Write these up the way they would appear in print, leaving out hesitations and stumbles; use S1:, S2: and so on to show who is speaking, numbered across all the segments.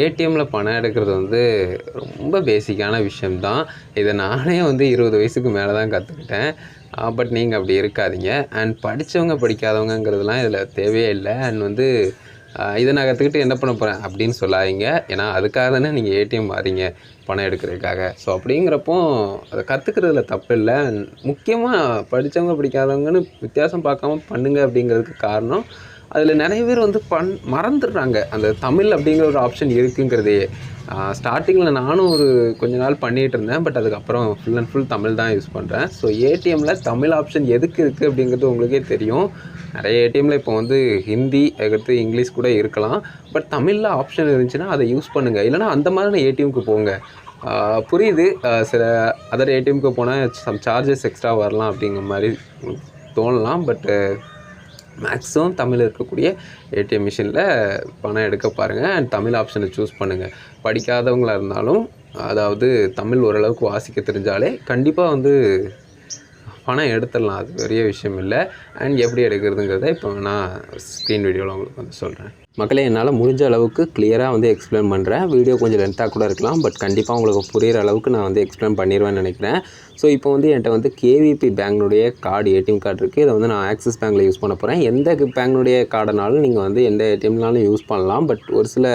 S1: ஏடிஎம்மில் பணம் எடுக்கிறது வந்து ரொம்ப பேசிக்கான விஷயம்தான். இதை நானே வந்து 20 வயசுக்கு மேலே தான் கற்றுக்கிட்டேன். பட் நீங்கள் அப்படி இருக்காதீங்க. அண்ட் படித்தவங்க படிக்காதவங்கங்கிறதுலாம் இதில் தேவையே இல்லை. அண்ட் வந்து இதை நான் கற்றுக்கிட்டு என்ன பண்ண போகிறேன் அப்படின்னு சொல்லாதீங்க. ஏன்னா அதுக்காக தானே நீங்கள் ஏடிஎம் வாரீங்க பணம் எடுக்கிறதுக்காக. ஸோ அப்படிங்கிறப்போ அதை கற்றுக்கிறதுல தப்பு இல்லை. முக்கியமாக படித்தவங்க படிக்காதவங்கன்னு வித்தியாசம் பார்க்காம பண்ணுங்க அப்படிங்கிறதுக்கு காரணம், அதில் நிறைய பேர் வந்து மறந்துடுறாங்க அந்த தமிழ் அப்படிங்கிற ஒரு ஆப்ஷன் இருக்குங்கிறதையே. ஸ்டார்டிங்கில் நானும் ஒரு கொஞ்ச நாள் பண்ணிகிட்டு இருந்தேன். பட் அதுக்கப்புறம் ஃபுல் அண்ட் ஃபுல் தமிழ் தான் யூஸ் பண்ணுறேன். ஸோ ஏடிஎம்மில் தமிழ் ஆப்ஷன் எதுக்கு இருக்குது அப்படிங்கிறது உங்களுக்கே தெரியும். நிறைய ஏடிஎம்மில் இப்போ வந்து ஹிந்தி, அதுக்கடுத்து இங்கிலீஷ் கூட இருக்கலாம். பட் தமிழில் ஆப்ஷன் இருந்துச்சுன்னா அதை யூஸ் பண்ணுங்கள். இல்லைனா அந்த மாதிரியான ஏடிஎம்க்கு போங்க. புரியுது, சில அதர் ஏடிஎம்க்கு போனால் சம் சார்ஜஸ் எக்ஸ்ட்ரா வரலாம் அப்படிங்கிற மாதிரி தோணலாம். பட்டு மேக்ஸிமம் தமிழ் இருக்கக்கூடிய ஏடிஎம் மிஷினில் பணம் எடுக்க பாருங்கள். அண்ட் தமிழ் ஆப்ஷனை சூஸ் பண்ணுங்கள். படிக்காதவங்களாக இருந்தாலும், அதாவது தமிழ் ஓரளவுக்கு வாசிக்க தெரிஞ்சாலே கண்டிப்பாக வந்து பணம் எடுத்துடலாம். அது பெரிய விஷயம் இல்லை. அண்ட் எப்படி எடுக்கிறதுங்கிறத இப்போ நான் ஸ்க்ரீன் வீடியோவில் உங்களுக்கு வந்து சொல்கிறேன். மக்களே, என்னால் முடிஞ்ச அளவுக்கு கிளியராக வந்து எக்ஸ்பிளைன் பண்ணுறேன். வீடியோ கொஞ்சம் லென்த்தாக கூட இருக்கலாம். பட் கண்டிப்பாக உங்களுக்கு புரிகிற அளவுக்கு நான் வந்து எக்ஸ்பிளைன் பண்ணிடுவேன்னு நினைக்கிறேன். ஸோ இப்போ வந்து என்கிட்ட வந்து கேவிபி பேங்க்னுடைய கார்டு, ஏடிஎம் கார்டு இருக்குது. இதை வந்து நான் ஆக்சிஸ் பேங்க்கில் யூஸ் பண்ண போகிறேன். எந்த பேங்க்னுடைய கார்டுனாலும் நீங்கள் வந்து எந்த ஏடிஎம்னாலும் யூஸ் பண்ணலாம். பட் ஒரு சில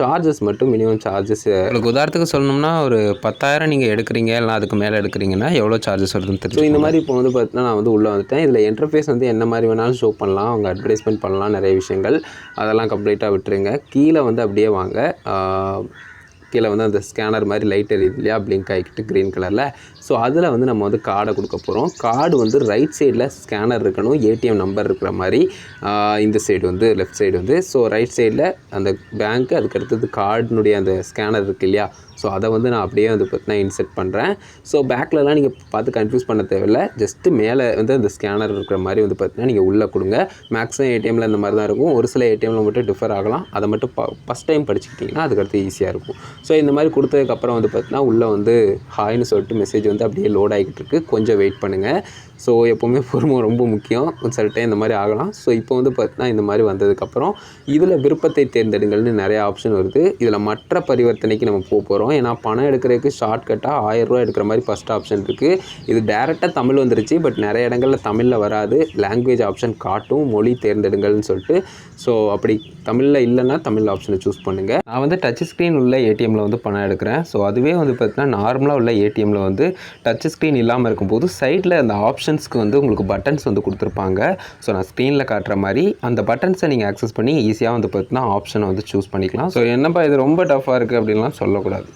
S1: சார்ஜஸ் மட்டும், மினிமம் சார்ஜஸ் உங்களுக்கு உதாரணத்துக்கு சொல்லணும்னா, ஒரு 10,000 நீங்கள் எடுக்கிறீங்க, இல்லை அதுக்கு மேலே எடுக்கிறீங்கன்னா எவ்வளோ சார்ஜஸ் வருதுன்னு தெரியும். ஸோ இந்த மாதிரி இப்போ வந்து பார்த்தீங்கன்னா நான் வந்து உள்ளே வந்துட்டேன். இதில் இன்டர்ஃபேஸ் வந்து என்ன மாதிரி வேணாலும் ஷோ பண்ணலாம். அவங்க அட்வர்டைஸ்மெண்ட் பண்ணலாம், நிறைய விஷயங்கள். அதெல்லாம் கம்ப்ளீட்டாக விட்டுருங்க. கீழே வந்து அப்படியே வாங்க. கீழே வந்து அந்த ஸ்கேனர் மாதிரி லைட் எரியுது இல்லையா, பிளிங்க் ஆகிக்கிட்டு க்ரீன் கலரில். ஸோ அதில் வந்து நம்ம வந்து கார்டை கொடுக்க போகிறோம். கார்டு வந்து ரைட் சைடில் ஸ்கேனர் இருக்கணும், ஏடிஎம் நம்பர் இருக்கிற மாதிரி. இந்த சைடு வந்து லெஃப்ட் சைடு வந்து. ஸோ ரைட் சைடில் அந்த பேங்க்கு, அதுக்கடுத்தது கார்டினுடைய அந்த ஸ்கேனர் இருக்குது இல்லையா. ஸோ அதை வந்து நான் அப்படியே வந்து பார்த்தீங்கன்னா இன்செர்ட் பண்ணுறேன். ஸோ பேக்லலாம் நீங்கள் பார்த்து கன்ஃபியூஸ் பண்ண தேவையில்லை. ஜஸ்ட்டு மேலே வந்து அந்த ஸ்கேனர் இருக்கிற மாதிரி வந்து பார்த்தீங்கன்னா நீங்கள் உள்ளே கொடுங்க. மேக்ஸிமம் ஏடிஎம்மில் இந்த மாதிரி தான் இருக்கும். ஒரு சில ஏடிஎம்மில் மட்டும் டிஃபர் ஆகலாம். அதை மட்டும் ஃபஸ்ட் டைம் படிச்சுக்கிட்டிங்கன்னா அதுக்கடுத்து ஈஸியாக இருக்கும். ஸோ இந்த மாதிரி கொடுத்ததுக்கப்புறம் வந்து பார்த்தீங்கன்னா உள்ளே வந்து ஹாய்னு சொல்லிட்டு மெசேஜ் வந்து அப்படியே லோட் ஆகிக்கிட்டு இருக்குது. கொஞ்சம் வெயிட் பண்ணுங்கள். ஸோ எப்போவுமே பொறுமை ரொம்ப முக்கியம். சில டைம் இந்த மாதிரி ஆகலாம். ஸோ இப்போ வந்து பார்த்தீங்கன்னா இந்த மாதிரி வந்ததுக்கப்புறம் இதில் விருப்பத்தை தேர்ந்தெடுங்கள்னு நிறைய ஆப்ஷன் வருது. இதில் மற்ற பரிவர்த்தனைக்கு நம்ம போகிறோம். ஏன்னா பணம் எடுக்கிறதுக்கு ஷார்ட்கட்டாக 1000 ரூபா எடுக்கிற மாதிரி ஃபஸ்ட் ஆப்ஷன் இருக்குது. இது டேரெக்டாக தமிழ் வந்துருச்சு. பட் நிறைய இடங்களில் தமிழில் வராது. லாங்குவேஜ் ஆப்ஷன் காட்டும், மொழி தேர்ந்தெடுங்கள்னு சொல்லிட்டு. ஸோ அப்படி தமிழில் இல்லைன்னா தமிழ் ஆப்ஷனை சூஸ் பண்ணுங்கள். நான் வந்து டச் ஸ்க்ரீன் உள்ள ஏடிஎம்மில் வந்து பணம் எடுக்கிறேன். ஸோ அதுவே வந்து பார்த்தீங்கன்னா நார்மலாக உள்ள ஏடிஎம்மில் வந்து டச் ஸ்க்ரீன் இல்லாமல் இருக்கும்போது சைடில் அந்த ஆப்ஷன்ஸ்க்கு வந்து உங்களுக்கு பட்டன்ஸ் வந்து கொடுத்துருப்பாங்க. ஸோ நான் ஸ்க்ரீனில் காட்டுற மாதிரி அந்த பட்டன்ஸை நீங்கள் ஆக்சஸ் பண்ணி ஈஸியாக வந்து பார்த்தீங்கன்னா ஆப்ஷனை வந்து சூஸ் பண்ணிக்கலாம். ஸோ என்னப்பா இது ரொம்ப டஃப்பாக இருக்குது அப்படின்லாம் சொல்லக்கூடாது.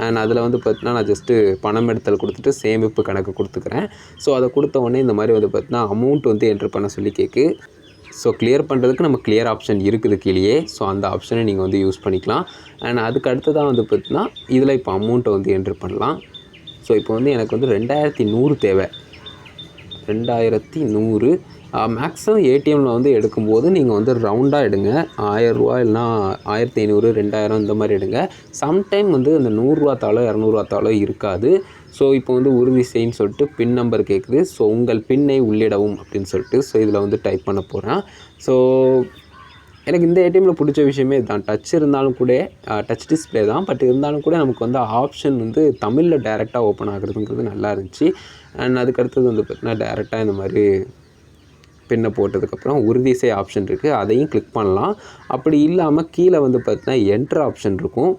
S1: அண்ட் அதில் வந்து பார்த்தீங்கன்னா நான் ஜஸ்ட்டு பணம் எடுத்தல் கொடுத்துட்டு சேமிப்பு கணக்கு கொடுத்துக்கிறேன். ஸோ அதை கொடுத்த உடனே இந்த மாதிரி வந்து பார்த்தீங்கன்னா அமௌண்ட் வந்து என்ட்ரு பண்ண சொல்லி கேட்கு. ஸோ கிளியர் பண்ணுறதுக்கு நம்ம கிளியர் ஆப்ஷன் இருக்குது கீழேயே. ஸோ அந்த ஆப்ஷனை நீங்கள் வந்து யூஸ் பண்ணிக்கலாம். அண்ட் அதுக்கு அடுத்ததாக வந்து பார்த்தீங்கன்னா இதில் இப்போ அமௌண்ட்டை வந்து என்ட்ரு பண்ணலாம். ஸோ இப்போ வந்து எனக்கு வந்து 2100 தேவை. 2100 மேக்ஸிமம் ஏடிஎம்மில் வந்து எடுக்கும்போது நீங்கள் வந்து ரவுண்டாக எடுங்க. 1000 ரூபா இல்லைனா 1500, 2000 இந்த மாதிரி எடுங்க. சம்டைம் வந்து அந்த 100 ரூபா தாளோ 200 ரூபா தாளோ இருக்காது. ஸோ இப்போ வந்து உறுதி செய்ன்னு சொல்லிட்டு பின் நம்பர் கேட்குது. ஸோ உங்கள் பின்னை உள்ளிடவும் அப்படின்னு சொல்லிட்டு ஸோ இதில் வந்து டைப் பண்ண போகிறேன். ஸோ எனக்கு இந்த ஏடிஎம்மில் பிடிச்ச விஷயமே இதுதான். டச் இருந்தாலும் கூட டச் டிஸ்பிளே தான். பட் இருந்தாலும் கூட நமக்கு வந்து ஆப்ஷன் வந்து தமிழில் டேரெக்டாக ஓப்பன் ஆகுறதுங்கிறது நல்லா இருந்துச்சு. அண்ட் அதுக்கடுத்தது வந்து பார்த்திங்கன்னா டேரெக்டாக இந்த மாதிரி பின்னை போட்டதுக்கப்புறம் உறுதி செய் ஆப்ஷன் இருக்குது. அதையும் கிளிக் பண்ணலாம். அப்படி இல்லாமல் கீழே வந்து பார்த்திங்கன்னா என்ட்ரு ஆப்ஷன் இருக்கும்.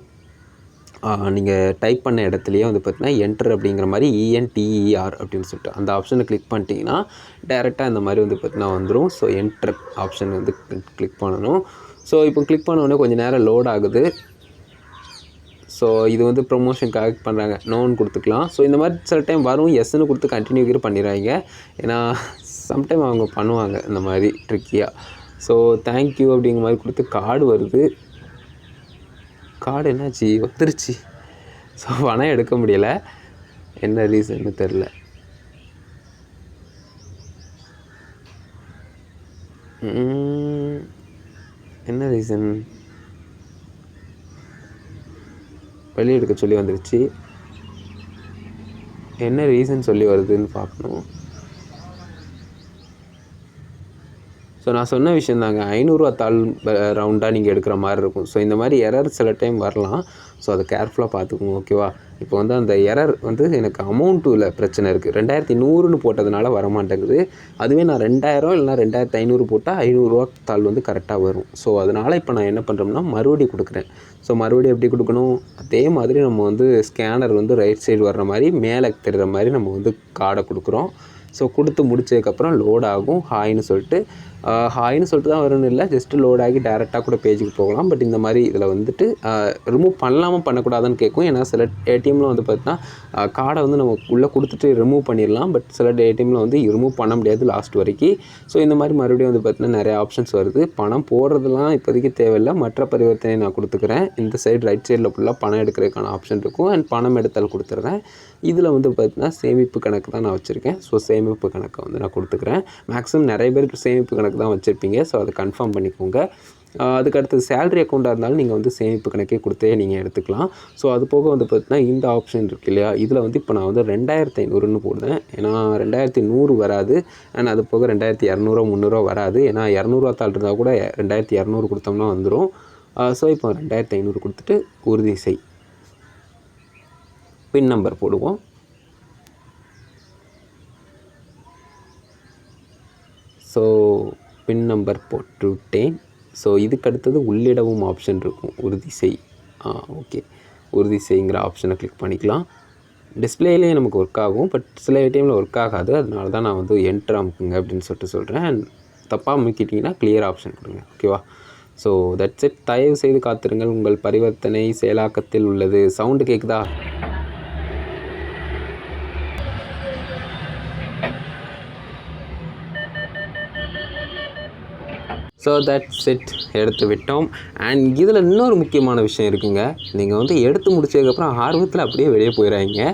S1: நீங்கள் டைப் பண்ண இடத்துலையே வந்து பார்த்தீங்கன்னா என்ட்ரு அப்படிங்கிற மாதிரி ENTER அப்படின்னு சொல்லிட்டு அந்த ஆப்ஷனை கிளிக் பண்ணிட்டீங்கன்னா டேரெக்டாக இந்த மாதிரி வந்து பார்த்தீங்கன்னா வந்துடும். ஸோ என்ட்ரு ஆப்ஷன் வந்து கிளிக் பண்ணணும். ஸோ இப்போ கிளிக் பண்ண உடனே கொஞ்சம் நேரம் லோட் ஆகுது. ஸோ இது வந்து ப்ரொமோஷனுக்காக பண்ணுறாங்க. நோன்னு கொடுத்துக்கலாம். ஸோ இந்த மாதிரி சில டைம் வரும். எஸ்ன்னு கொடுத்து கண்டினியூ பண்ணிடுறாங்க. ஏன்னா சம்டைம் அவங்க பண்ணுவாங்க இந்த மாதிரி ட்ரிக்கியாக. ஸோ தேங்க்யூ அப்படிங்கிற மாதிரி கொடுத்து கார்டு வருது. கார்டு என்னாச்சு வந்துருச்சு. ஸோ பணம் எடுக்க முடியலை. என்ன ரீசன்னு தெரில. என்ன ரீசன்? வெளியே எடுக்க சொல்லி வந்துருச்சு. என்ன ரீசன் சொல்லி வருதுன்னு பார்க்கணும். ஸோ நான் சொன்ன விஷயம் தாங்க, 500 தாள் ரவுண்டாக நீங்கள் எடுக்கிற மாதிரி இருக்கும். ஸோ இந்த மாதிரி எரர் சில டைம் வரலாம். ஸோ அதை கேர்ஃபுல்லாக பார்த்துக்கோங்க, ஓகேவா? இப்போ வந்து அந்த எரர் வந்து எனக்கு அமௌண்ட்டில் பிரச்சனை இருக்குது. 2100ன்னு போட்டதுனால வரமாட்டேங்குது. அதுவே நான் 2000 இல்லைனா 2500 போட்டால் 500 தாள் வந்து கரெக்டாக வரும். ஸோ அதனால் இப்போ நான் என்ன பண்ணுறோம்னா மறுபடியும் கொடுக்குறேன். ஸோ மறுபடியும் எப்படி கொடுக்கணும், அதே மாதிரி நம்ம வந்து ஸ்கேனர் வந்து ரைட் சைடு வர்ற மாதிரி மேலே தெரிகிற மாதிரி நம்ம வந்து கார்டை கொடுக்குறோம். ஸோ கொடுத்து முடிச்சதுக்கப்புறம் லோட் ஆகும். ஹாய்னு சொல்லிட்டு தான் வரும்னு இல்லை, ஜஸ்ட்டு லோட் ஆகி டேரெக்டாக கூட பேஜுக்கு போகலாம். பட் இந்த மாதிரி இதில் வந்துட்டு ரிமூவ் பண்ணலாமா பண்ணக்கூடாதுன்னு கேட்கும். ஏன்னா சில ஏடிஎம்மில் வந்து பார்த்தீங்கன்னா கார்டை வந்து நம்ம உள்ளே கொடுத்துட்டு ரிமூவ் பண்ணிடலாம். பட் சில ஏடிஎம்மில் வந்து ரிமூவ் பண்ண முடியாது லாஸ்ட் வரைக்கும். ஸோ இந்த மாதிரி மறுபடியும் வந்து பார்த்தீங்கன்னா நிறைய ஆப்ஷன்ஸ் வருது. பணம் போடுறதுலாம் இப்போதைக்கு தேவையில்லை, மற்ற பரிவர்த்தனை நான் கொடுத்துக்கிறேன். இந்த சைடு ரைட் சைடில் ஃபுல்லாக பணம் எடுக்கிறதுக்கான ஆப்ஷன் இருக்கும். அண்ட் பணம் எடுத்தால் கொடுத்துட்றேன். இதில் வந்து பார்த்தீங்கன்னா சேமிப்பு கணக்கு தான் நான் வச்சுருக்கேன். ஸோ சேமிப்பு கணக்கை வந்து நான் கொடுத்துக்கிறேன். மேக்ஸிமம் நிறைய பேருக்கு சேமிப்பு கணக்கு தான் வச்சுருப்பீங்க. ஸோ அதை கன்ஃபார்ம் பண்ணிக்கோங்க. அதுக்கு அடுத்தது சேலரி அக்கௌண்ட்டாக இருந்தாலும் நீங்கள் வந்து சேமிப்பு கணக்கே கொடுத்தே நீங்கள் எடுத்துக்கலாம். ஸோ அது போக வந்து பார்த்தீங்கன்னா இந்த ஆப்ஷன் இருக்கு இல்லையா, இதில் வந்து இப்போ நான் வந்து 2500ன்னு போடுறேன். ஏன்னா 2100 வராது. அண்ட் அது போக 2200 300 வராது. ஏன்னா 200 தாள் இருந்தால் கூட 2200 கொடுத்தோம்னா வந்துடும். ஸோ இப்போ 2500 கொடுத்துட்டு உறுதி செய். பின் நம்பர் போடுவோம். ஸோ பின் நம்பர் போட்டுவிட்டேன். ஸோ இதுக்கு அடுத்தது உள்ளிடவும் ஆப்ஷன் இருக்கும், உறுதி செய். ஓகே, உறுதி செய்ங்கிற ஆப்ஷனை கிளிக் பண்ணிக்கலாம். டிஸ்பிளேலேயே நமக்கு ஒர்க் ஆகும். பட் சில ஏடிஎம்மில் ஒர்க் ஆகாது. அதனால தான் நான் வந்து என்ட்ரு அமுக்குங்க அப்படின்னு சொல்கிறேன். அண்ட் தப்பாக அமுக்கிட்டிங்கன்னா கிளியர் ஆப்ஷன் கொடுங்க, ஓகேவா? So that's it. தயவு செய்து காத்திருங்கள், உங்கள் பரிவர்த்தனை செயலாக்கத்தில் உள்ளது. சவுண்டு கேட்குதா? ஸோ தட்ஸ் இட், எடுத்து விட்டோம். அண்ட் இதில் இன்னொரு முக்கியமான விஷயம் இருக்குங்க. நீங்கள் வந்து எடுத்து முடிச்சதுக்கப்புறம் ஆர்வத்தில் அப்படியே வெளியே போயிடாதீங்க.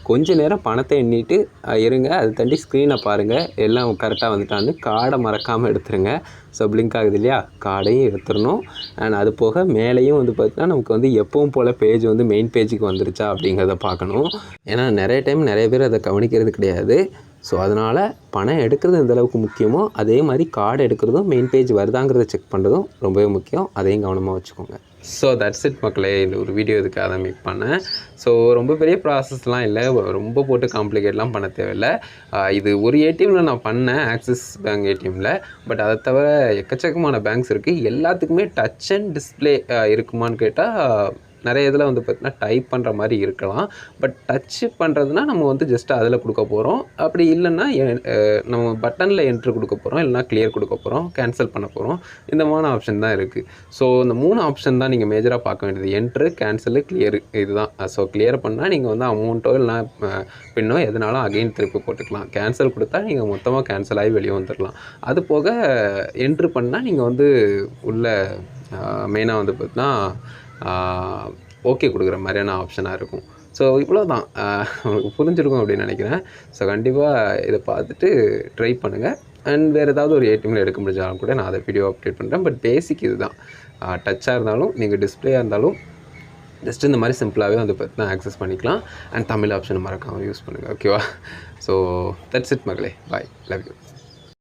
S1: கொஞ்சம் நேரம் பணத்தை எண்ணிட்டு இருங்க. அது தாண்டி ஸ்க்ரீனை பாருங்கள், எல்லாம் கரெக்டாக வந்துட்டான்னு. கார்டை மறக்காமல் எடுத்துருங்க. ஸோ பிளிங்க் ஆகுது இல்லையா, கார்டையும் எடுத்துடணும். அண்ட் அது போக மேலேயும் வந்து பார்த்தீங்கன்னா நமக்கு வந்து எப்பவும் போல் பேஜ் வந்து மெயின் பேஜுக்கு வந்துருச்சா அப்படிங்கிறத பார்க்கணும். ஏன்னா நிறைய டைம் நிறைய பேர் அதை கவனிக்கிறது கிடையாது. ஸோ அதனால் பணம் எடுக்கிறது எந்தளவுக்கு முக்கியமோ அதே மாதிரி கார்டு எடுக்கிறதும் மெயின் பேஜ் வருதாங்கிறத செக் பண்ணுறதும் ரொம்பவே முக்கியம். அதையும் கவனமாக வச்சுக்கோங்க. ஸோ தட்ஸ் இட் மக்களே. இந்த ஒரு வீடியோ இதுக்காக தான் மேக் பண்ணேன். ஸோ ரொம்ப பெரிய ப்ராசஸ்லாம் இல்லை, ரொம்ப போட்டு காம்ப்ளிகேட்லாம் பண்ண தேவையில்லை. இது ஒரு ஏடிஎம்மில் நான் பண்ணேன், ஆக்சிஸ் பேங்க் ஏடிஎம்மில். பட் அதை தவிர எக்கச்சக்கமான பேங்க்ஸ் இருக்குது. எல்லாத்துக்குமே டச் அண்ட் டிஸ்பிளே இருக்குமான்னு கேட்டால் நிறைய இதில் வந்து பார்த்திங்கன்னா டைப் பண்ணுற மாதிரி இருக்கலாம். பட் டச்சு பண்ணுறதுனா நம்ம வந்து ஜஸ்ட் அதில் கொடுக்க போகிறோம். அப்படி இல்லைன்னா நம்ம பட்டனில் என்ட்ரு கொடுக்க போகிறோம், இல்லைனா கிளியர் கொடுக்க போகிறோம், கேன்சல் பண்ண போகிறோம். இந்த 3 ஆப்ஷன் தான் இருக்குது. ஸோ இந்த 3 ஆப்ஷன் தான் நீங்கள் மேஜராக பார்க்க வேண்டியது. என்ட்ரு, கேன்சலு, கிளியர், இதுதான். ஸோ கிளியர் பண்ணால் நீங்கள் வந்து அமௌண்ட்டோ இல்லைனா பின்னோ எதுனாலும் அகெயின் திருப்பி போட்டுக்கலாம். கேன்சல் கொடுத்தா நீங்கள் மொத்தமாக கேன்சல் ஆகி வெளியே வந்துடலாம். அது போக என்ட்ரு பண்ணால் நீங்கள் வந்து உள்ள மெயினாக வந்து பார்த்தீங்கன்னா ஓகே கொடுக்குற மாதிரியான ஆப்ஷனாக இருக்கும். ஸோ இவ்வளோ தான், உங்களுக்கு புரிஞ்சிருக்கும் அப்படின்னு நினைக்கிறேன். ஸோ கண்டிப்பாக இதை பார்த்துட்டு ட்ரை பண்ணுங்கள். அண்ட் வேறு ஏதாவது ஒரு ஏடிஎம்மில் எடுக்க முடிஞ்சாலும் கூட நான் அதை வீடியோ அப்டேட் பண்ணுறேன். பட் பேசிக் இது தான். டச்சாக இருந்தாலும் நீங்கள் டிஸ்பிளேயாக இருந்தாலும் ஜஸ்ட் இந்த மாதிரி சிம்பிளாகவே வந்து பார்த்தீங்கன்னா ஆக்சஸ் பண்ணிக்கலாம். அண்ட் தமிழ் ஆப்ஷனை மறக்காமல் யூஸ் பண்ணுங்கள், ஓகேவா? ஸோ தட்ஸ் இட் மக்களே. பாய், லவ் யூ.